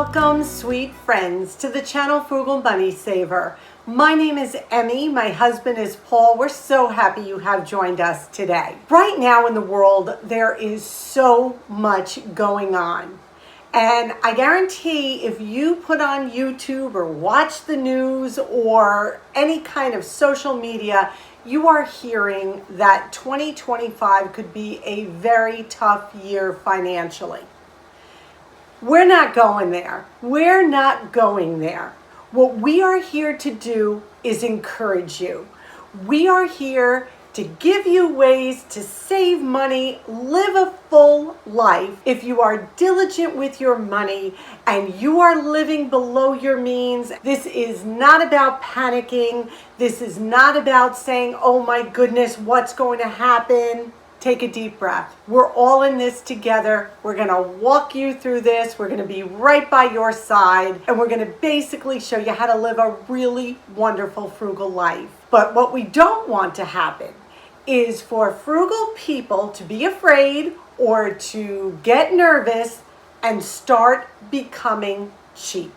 Welcome, sweet friends, to the channel Frugal Money Saver. My name is Emmy. My husband is Paul. We're so happy you have joined us today. Right now in the world, there is so much going on. And I guarantee if you put on YouTube or watch the news or any kind of social media, you are hearing that 2025 could be a very tough year financially. We're not going there. We're not going there. What we are here to do is encourage you. We are here to give you ways to save money, live a full life. If you are diligent with your money and you are living below your means, this is not about panicking. This is not about saying, oh my goodness, what's going to happen? Take a deep breath. We're all in this together. We're going to walk you through this. We're going to be right by your side. And we're going to basically show you how to live a really wonderful frugal life. But what we don't want to happen is for frugal people to be afraid or to get nervous and start becoming cheap.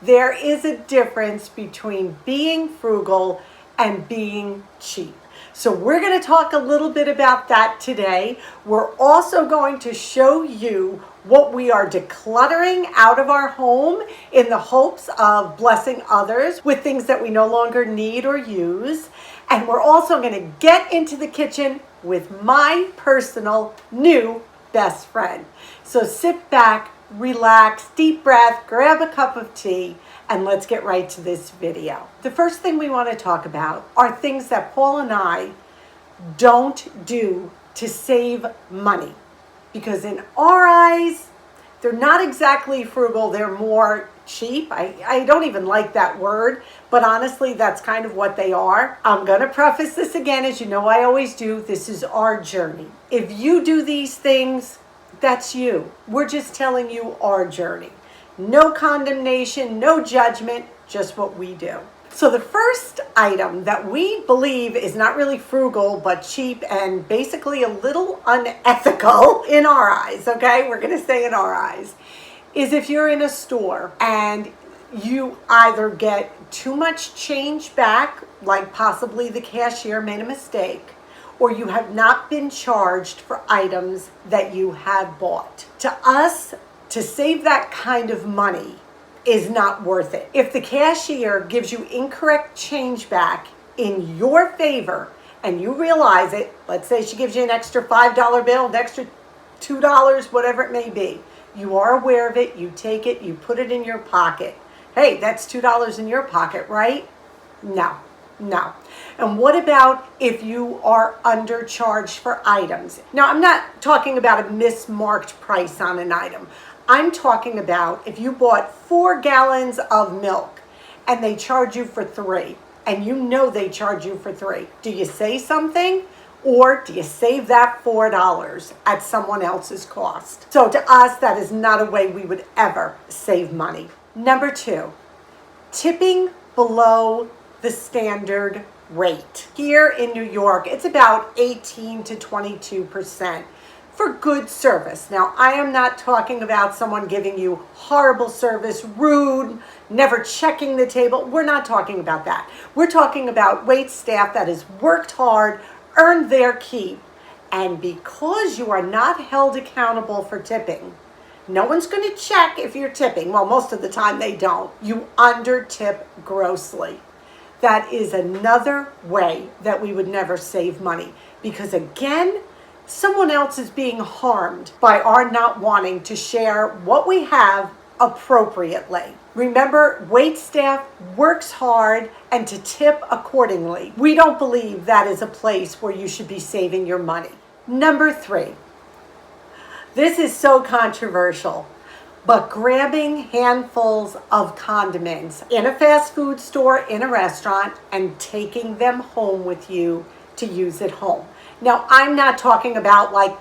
There is a difference between being frugal and being cheap. So we're going to talk a little bit about that today. We're also going to show you what we are decluttering out of our home in the hopes of blessing others with things that we no longer need or use. And we're also going to get into the kitchen with my personal new best friend. So sit back, relax, deep breath, grab a cup of tea, and let's get right to this video. The first thing we want to talk about are things that Paul and I don't do to save money. Because in our eyes, they're not exactly frugal, they're more cheap. I don't even like that word, but honestly, that's kind of what they are. I'm going to preface this again, as you know I always do. This is our journey. If you do these things, that's you. We're just telling you our journey. No condemnation, no judgment, just what we do. So the first item that we believe is not really frugal, but cheap and basically a little unethical in our eyes, okay? We're going to say in our eyes, is if you're in a store and you either get too much change back, like possibly the cashier made a mistake, or you have not been charged for items that you have bought. To us, to save that kind of money is not worth it. If the cashier gives you incorrect change back in your favor and you realize it, let's say she gives you an extra $5 bill, an extra $2, whatever it may be, you are aware of it, you take it, you put it in your pocket. Hey, that's $2 in your pocket, right? No. And what about if you are undercharged for items? Now, I'm not talking about a mismarked price on an item. I'm talking about if you bought 4 gallons of milk and they charge you for 3, and you know they charge you for 3. Do you say something? Or do you save that $4 at someone else's cost? So to us, that is not a way we would ever save money. Number 2, tipping below the standard rate. Here in New York, it's about 18 to 22% for good service. Now, I am not talking about someone giving you horrible service, rude, never checking the table. We're not talking about that. We're talking about wait staff that has worked hard, earned their keep, and because you are not held accountable for tipping, no one's going to check if you're tipping. Well, most of the time they don't. You under-tip grossly. That is another way that we would never save money. Because again, someone else is being harmed by our not wanting to share what we have appropriately. Remember, wait staff works hard and to tip accordingly. We don't believe that is a place where you should be saving your money. Number 3, this is so controversial, but grabbing handfuls of condiments in a fast food store, in a restaurant, and taking them home with you to use at home. Now, I'm not talking about like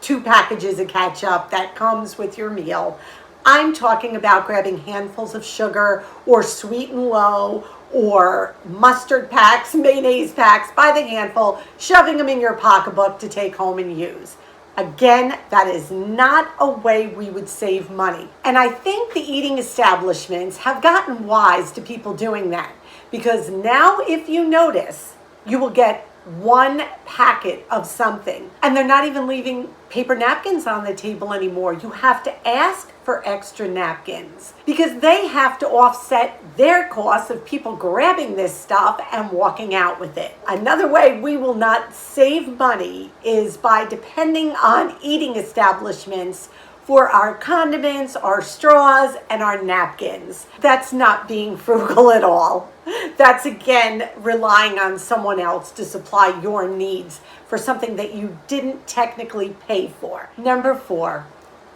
2 packages of ketchup that comes with your meal. I'm talking about grabbing handfuls of sugar or Sweet and Low or mustard packs, mayonnaise packs by the handful, shoving them in your pocketbook to take home and use. Again, that is not a way we would save money. And I think the eating establishments have gotten wise to people doing that, because now if you notice, you will get one packet of something, and they're not even leaving paper napkins on the table anymore. You have to ask for extra napkins because they have to offset their costs of people grabbing this stuff and walking out with it. Another way we will not save money is by depending on eating establishments for our condiments, our straws, and our napkins. That's not being frugal at all. That's again relying on someone else to supply your needs for something that you didn't technically pay for. Number 4,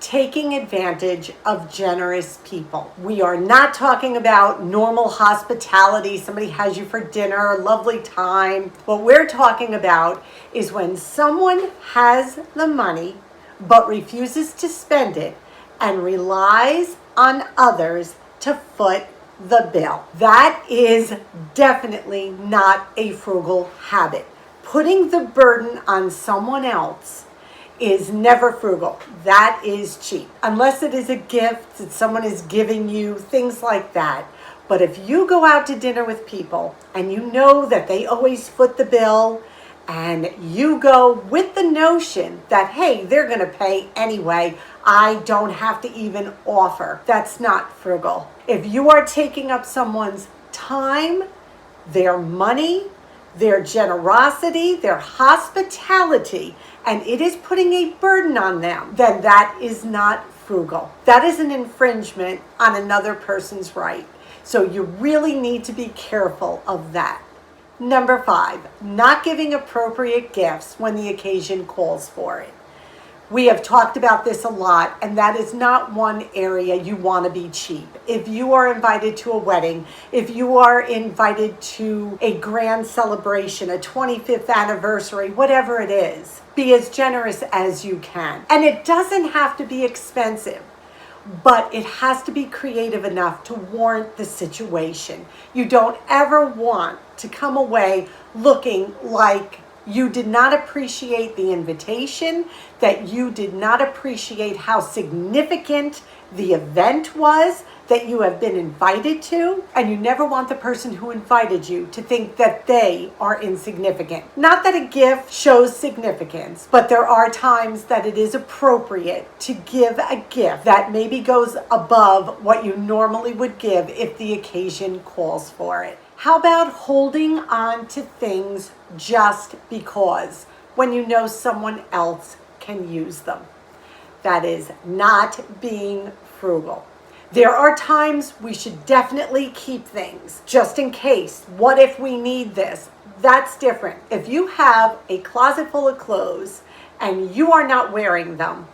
taking advantage of generous people. We are not talking about normal hospitality. Somebody has you for dinner, a lovely time. What we're talking about is when someone has the money but refuses to spend it and relies on others to foot the bill. That is definitely not a frugal habit. Putting the burden on someone else is never frugal. That is cheap. Unless it is a gift that someone is giving you, things like that. But if you go out to dinner with people and you know that they always foot the bill, and you go with the notion that, hey, they're going to pay anyway, I don't have to even offer. That's not frugal. If you are taking up someone's time, their money, their generosity, their hospitality, and it is putting a burden on them, then that is not frugal. That is an infringement on another person's right. So you really need to be careful of that. Number 5, not giving appropriate gifts when the occasion calls for it. We have talked about this a lot, and that is not one area you want to be cheap. If you are invited to a wedding, if you are invited to a grand celebration, a 25th anniversary, whatever it is, be as generous as you can. And it doesn't have to be expensive, but it has to be creative enough to warrant the situation. You don't ever want to come away looking like you did not appreciate the invitation, that you did not appreciate how significant the event was that you have been invited to, and you never want the person who invited you to think that they are insignificant. Not that a gift shows significance, but there are times that it is appropriate to give a gift that maybe goes above what you normally would give if the occasion calls for it. How about holding on to things just because when you know someone else can use them? That is not being frugal. There are times we should definitely keep things just in case. What if we need this? That's different. If you have a closet full of clothes and you are not wearing them,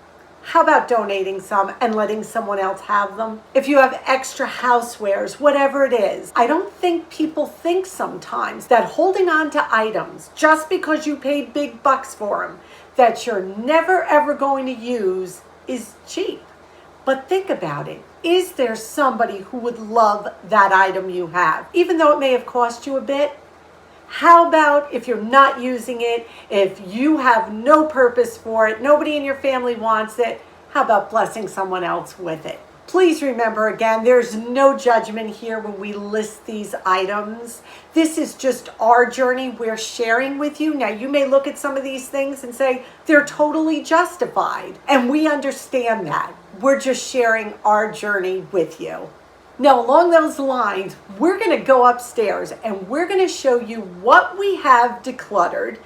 how about donating some and letting someone else have them? If you have extra housewares, whatever it is, I don't think people think sometimes that holding on to items just because you paid big bucks for them that you're never ever going to use is cheap. But think about it. Is there somebody who would love that item you have, even though it may have cost you a bit? How about if you're not using it, if you have no purpose for it, nobody in your family wants it, how about blessing someone else with it? Please remember again, there's no judgment here when we list these items. This is just our journey we're sharing with you. Now, you may look at some of these things and say they're totally justified, and we understand that. We're just sharing our journey with you. Now, along those lines, we're going to go upstairs and we're going to show you what we have decluttered,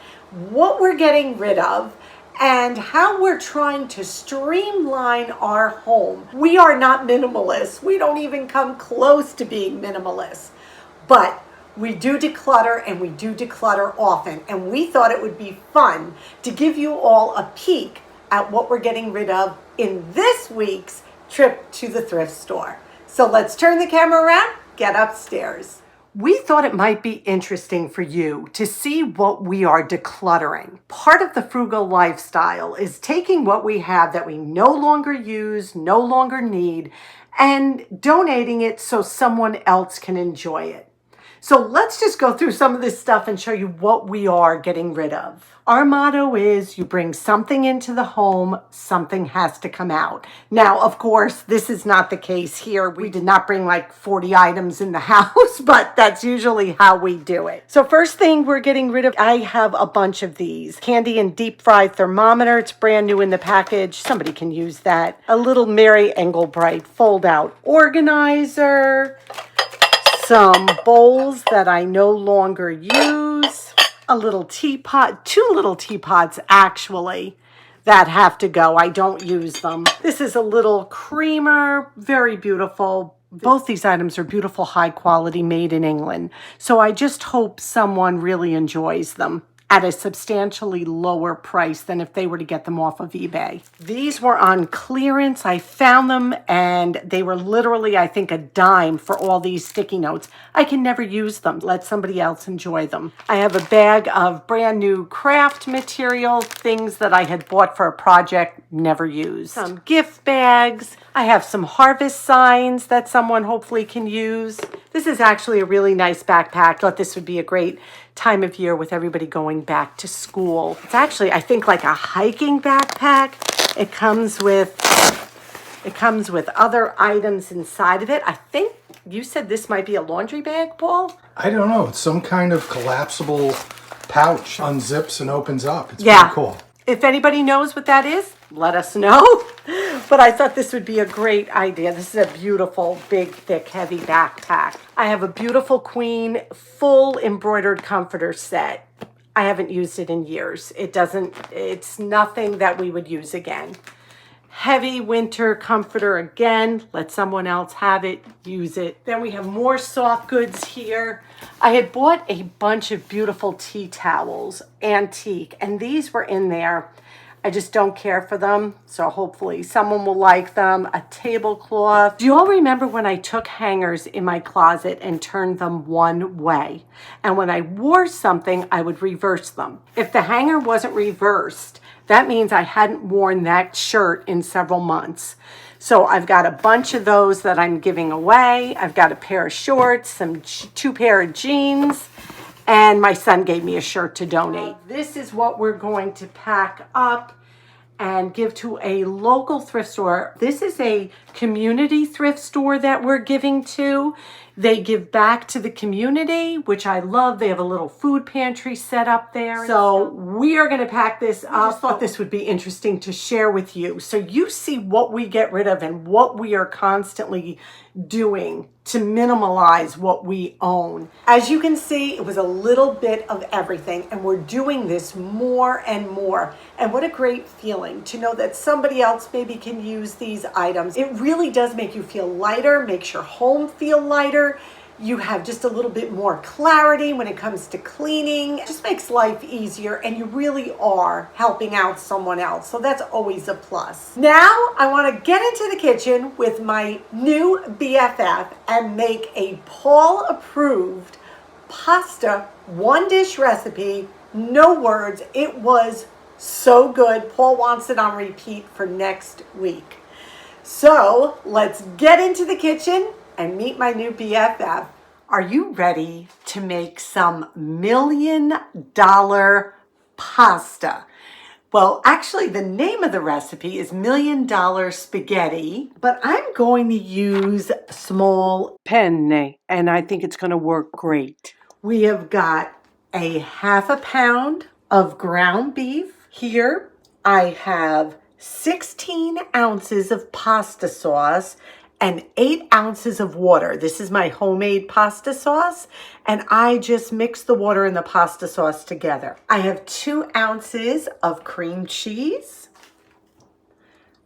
what we're getting rid of, and how we're trying to streamline our home. We are not minimalists. We don't even come close to being minimalists. But we do declutter, and we do declutter often. And we thought it would be fun to give you all a peek at what we're getting rid of in this week's trip to the thrift store. So let's turn the camera around, get upstairs. We thought it might be interesting for you to see what we are decluttering. Part of the frugal lifestyle is taking what we have that we no longer use, no longer need, and donating it so someone else can enjoy it. So let's just go through some of this stuff and show you what we are getting rid of. Our motto is you bring something into the home, something has to come out. Now, of course, this is not the case here. We did not bring like 40 items in the house, but that's usually how we do it. So first thing we're getting rid of, I have a bunch of these. Candy and deep fried thermometer. It's brand new in the package. Somebody can use that. A little Mary Engelbright fold out organizer. Some bowls that I no longer use, a little teapot, 2 little teapots actually that have to go. I don't use them. This is a little creamer, very beautiful. Both these items are beautiful, high quality, made in England. So I just hope someone really enjoys them at a substantially lower price than if they were to get them off of eBay. These were on clearance. I found them and they were literally, I think, a dime for all these sticky notes. I can never use them. Let somebody else enjoy them. I have a bag of brand new craft material, things that I had bought for a project, never used. Some gift bags. I have some harvest signs that someone hopefully can use. This is actually a really nice backpack. Thought this would be a great time of year with everybody going back to school. It's actually, I think, like a hiking backpack. It comes with other items inside of it. I think you said this might be a laundry bag, Paul? I don't know. It's some kind of collapsible pouch. Unzips and opens up. It's pretty cool. If anybody knows what that is, let us know. But I thought this would be a great idea. This is a beautiful, big, thick, heavy backpack. I have a beautiful queen, full embroidered comforter set. I haven't used it in years. It's nothing that we would use again. Heavy winter comforter again. Let someone else have it, use it. Then we have more soft goods here. I had bought a bunch of beautiful tea towels, antique, and these were in there. I just don't care for them, so hopefully someone will like them. A tablecloth. Do you all remember when I took hangers in my closet and turned them one way? And when I wore something, I would reverse them. If the hanger wasn't reversed, that means I hadn't worn that shirt in several months. So I've got a bunch of those that I'm giving away. I've got a pair of shorts, some 2 pair of jeans, and my son gave me a shirt to donate. This is what we're going to pack up and give to a local thrift store. This is a community thrift store that we're giving to. They give back to the community, which I love. They have a little food pantry set up there. So we are going to pack this up. I just thought this would be interesting to share with you. So you see what we get rid of and what we are constantly doing to minimalize what we own. As you can see, it was a little bit of everything, and we're doing this more and more. And what a great feeling to know that somebody else maybe can use these items. It really does make you feel lighter, makes your home feel lighter. You have just a little bit more clarity when it comes to cleaning. It just makes life easier, and you really are helping out someone else. So that's always a plus. Now I want to get into the kitchen with my new BFF and make a Paul approved pasta 1-dish recipe. No words. It was so good. Paul wants it on repeat for next week. So let's get into the kitchen and meet my new BFF. Are you ready to make some $1 million pasta? Well, actually, the name of the recipe is $1 Million Spaghetti, but I'm going to use small penne, and I think it's going to work great. We have got a 1/2 pound of ground beef here. I have 16 ounces of pasta sauce and 8 ounces of water. This is my homemade pasta sauce, and I just mix the water and the pasta sauce together. I have 2 ounces of cream cheese.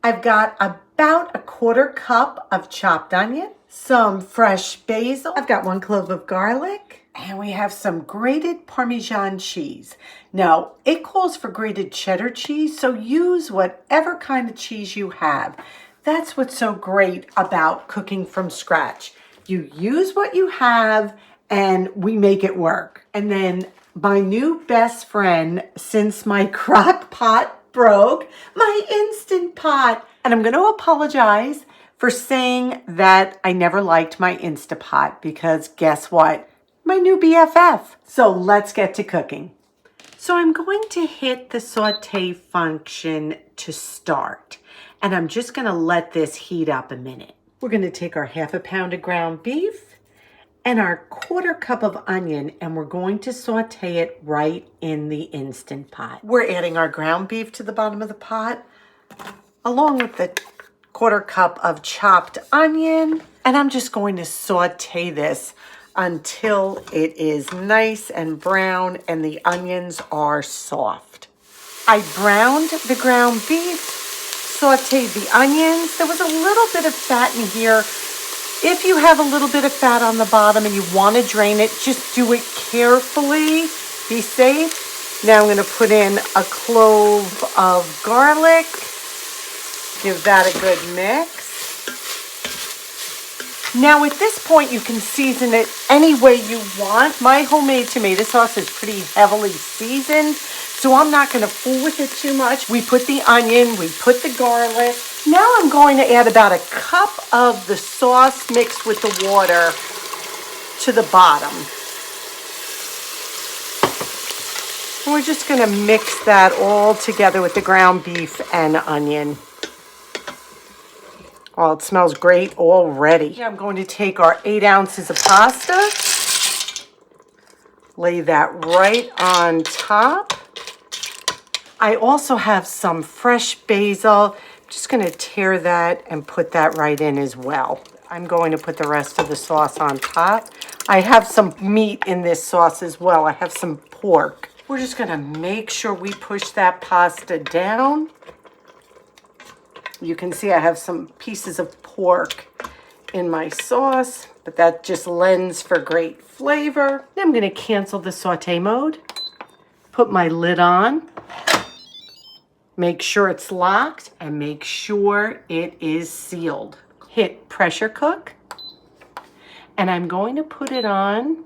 I've got about 1/4 cup of chopped onion, some fresh basil. I've got 1 clove of garlic, and we have some grated Parmesan cheese. Now, it calls for grated cheddar cheese, so use whatever kind of cheese you have. That's what's so great about cooking from scratch. You use what you have and we make it work. And then my new best friend since my crock pot broke, my Instant Pot. And I'm going to apologize for saying that I never liked my Instapot, because guess what? my new BFF. So let's get to cooking. So I'm going to hit the saute function to start, and I'm just going to let this heat up a minute. We're going to take our 1/2 pound of ground beef and our 1/4 cup of onion, and we're going to saute it right in the Instant Pot. We're adding our ground beef to the bottom of the pot, along with the 1/4 cup of chopped onion, and I'm just going to saute this until it is nice and brown and the onions are soft. I browned the ground beef, sauteed the onions. There was a little bit of fat in here. If you have a little bit of fat on the bottom and you want to drain it, just do it carefully. Be safe. Now I'm going to put in a clove of garlic. Give that a good mix. Now at this point, you can season it any way you want. My homemade tomato sauce is pretty heavily seasoned, so I'm not going to fool with it too much. We put the onion, we put the garlic. Now I'm going to add about 1 cup of the sauce mixed with the water to the bottom. And we're just going to mix that all together with the ground beef and onion. Oh, it smells great already. I'm going to take our 8 ounces of pasta, lay that right on top. I also have some fresh basil. I'm just going to tear that and put that right in as well. I'm going to put the rest of the sauce on top. I have some meat in this sauce as well. I have some pork. We're just going to make sure we push that pasta down. You can see I have some pieces of pork in my sauce, but that just lends for great flavor. Then I'm going to cancel the saute mode, put my lid on, make sure it's locked, and make sure it is sealed. Hit pressure cook, and I'm going to put it on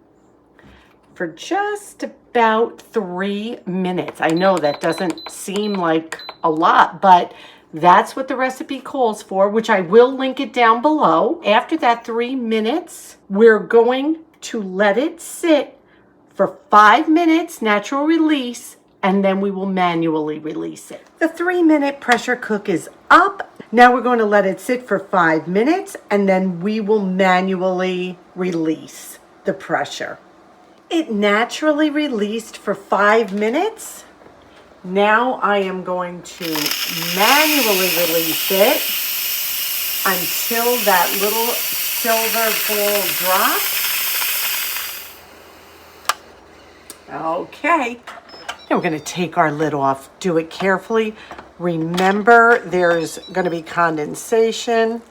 for just about 3 minutes. I know that doesn't seem like a lot, but that's what the recipe calls for, which I will link it down below. After that 3 minutes, we're going to let it sit for 5 minutes, natural release, and then we will manually release it. The 3-minute pressure cook is up. Now we're going to let it sit for 5 minutes, and then we will manually release the pressure. It naturally released for 5 minutes. Now I am going to manually release it until that little silver ball drops. Okay. Now we're going to take our lid off. Do it carefully. Remember, there's going to be condensation.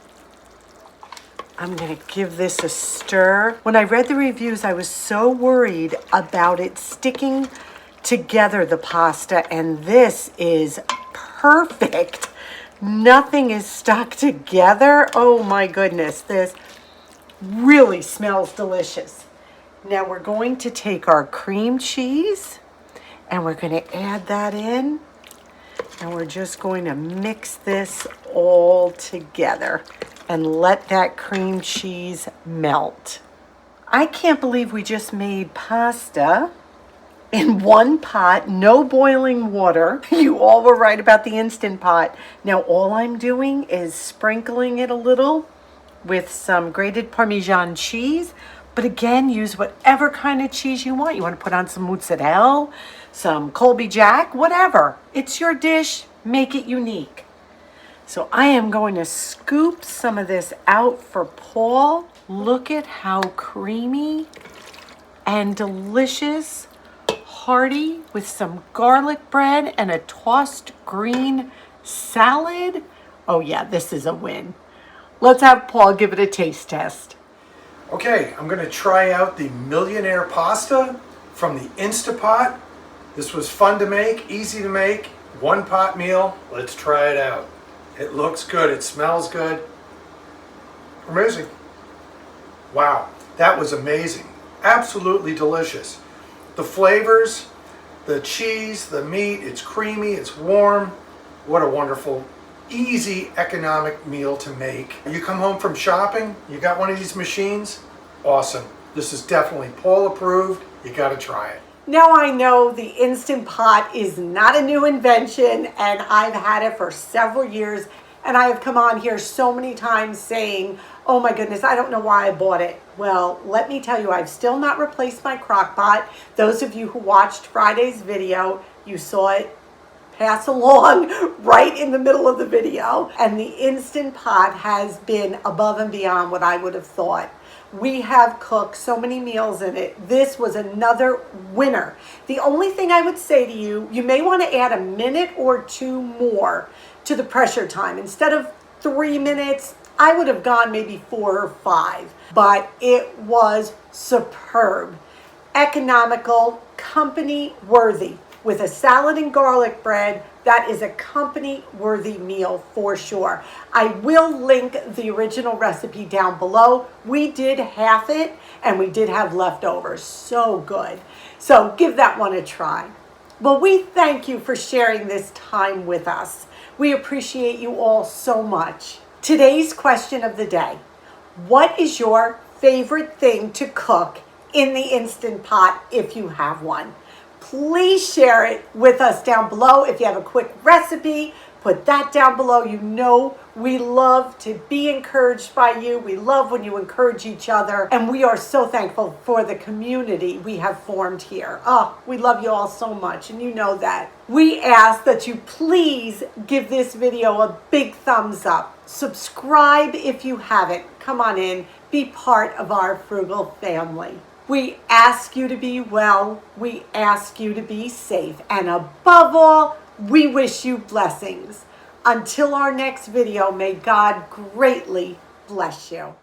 I'm going to give this a stir. When I read the reviews, I was so worried about it sticking together, the pasta, and this is perfect. Nothing is stuck together. Oh my goodness, this really smells delicious. Now we're going to take our cream cheese and we're going to add that in, and we're just going to mix this all together and let that cream cheese melt. I can't believe we just made pasta in one pot, no boiling water. You all were right about the Instant Pot. Now all I'm doing is sprinkling it a little with some grated Parmesan cheese. But again, use whatever kind of cheese you want. You want to put on some mozzarella, some Colby Jack, whatever. It's your dish. Make it unique. So I am going to scoop some of this out for Paul. Look at how creamy and delicious. Hearty with some garlic bread and a tossed green salad. Oh yeah, this is a win. Let's have Paul give it a taste test. Okay, I'm going to try out the Millionaire Pasta from the Instapot. This was fun to make, easy to make, one pot meal. Let's try it out. It looks good, it smells good. Amazing. Wow, that was amazing. Absolutely delicious. The flavors, the cheese, the meat, it's creamy, it's warm. What a wonderful, easy, economic meal to make. You come home from shopping, you got one of these machines, awesome. This is definitely Paul approved. You got to try it. Now I know the Instant Pot is not a new invention, and I've had it for several years, and I have come on here so many times saying, oh my goodness, I don't know why I bought it. Well, let me tell you, I've still not replaced my crock pot. Those of you who watched Friday's video, you saw it pass along right in the middle of the video, and the Instant Pot has been above and beyond what I would have thought. We have cooked so many meals in it. This was another winner. The only thing I would say to you, you may want to add a minute or two more to the pressure time. Instead of 3 minutes, I would have gone maybe 4 or 5, but it was superb, economical, company worthy. With a salad and garlic bread, that is a company-worthy meal for sure. I will link the original recipe down below. We did half it, and we did have leftovers. So good. So give that one a try. Well, we thank you for sharing this time with us. We appreciate you all so much. Today's question of the day: what is your favorite thing to cook in the Instant Pot if you have one? Please share it with us down below. If you have a quick recipe, put that down below. You know we love to be encouraged by you. We love when you encourage each other. And we are so thankful for the community we have formed here. Oh, we love you all so much, and you know that. We ask that you please give this video a big thumbs up. Subscribe if you haven't. Come on in. Be part of our Frugal family. We ask you to be well, we ask you to be safe, and above all, we wish you blessings. Until our next video, may God greatly bless you.